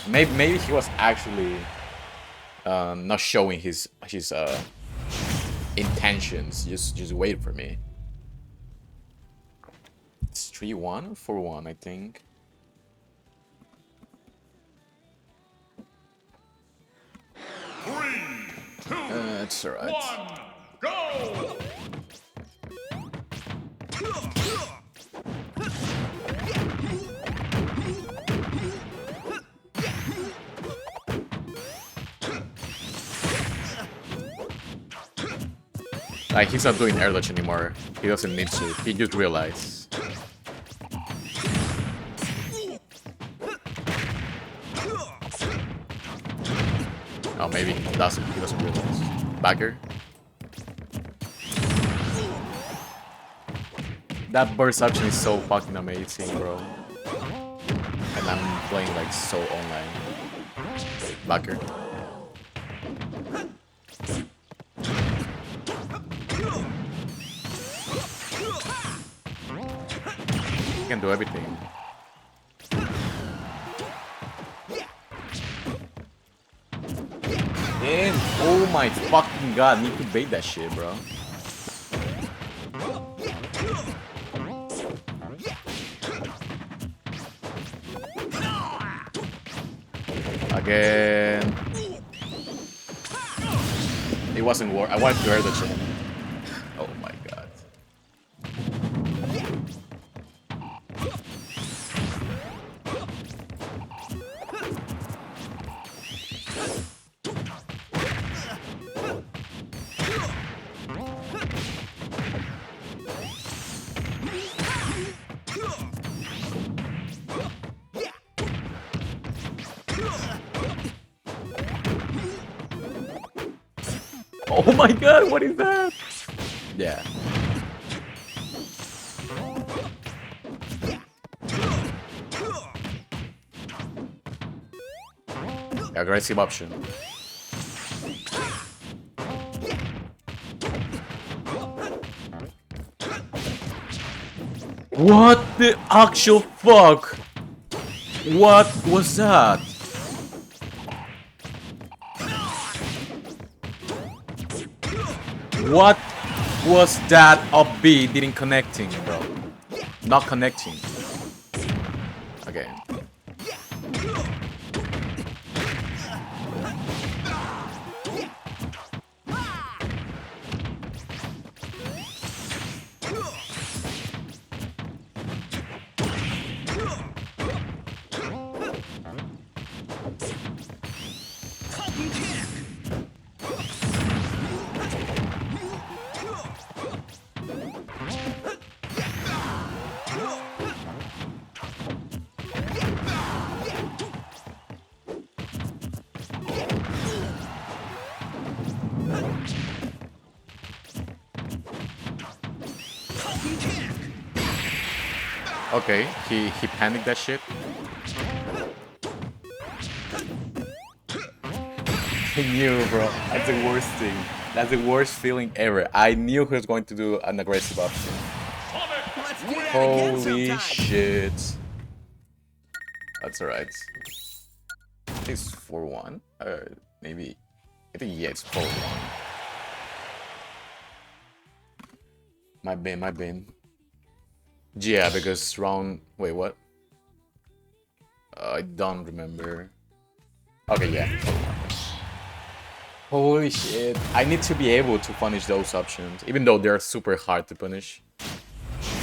Maybe he was actually not showing his intentions. Just wait for me. It's 3-1 or 4-1, I think. It's alright. 1, go! Like, he's not doing air dodge anymore. He doesn't need to. He just realized. Oh, maybe he doesn't. He doesn't realize. Backer. That burst option is so fucking amazing, bro. And I'm playing like so online. Backer. He can do everything. And oh my fucking god, need to bait that shit, bro. Again. It wasn't worth. I wanted to air the chain. Oh my god. Oh my god, what is that? Yeah. Aggressive option. What the actual fuck? What was that? What was that up B didn't connecting, bro? Not connecting. Okay. Okay, he panicked that shit. I knew, bro. That's the worst thing. That's the worst feeling ever. I knew he was going to do an aggressive option. Holy shit. That's alright. I think it's 4-1. Maybe. I think, yeah, it's 4-1. My bad. Yeah, because round... Wait, what? I don't remember. Okay, yeah. Holy shit. I need to be able to punish those options, even though they're super hard to punish.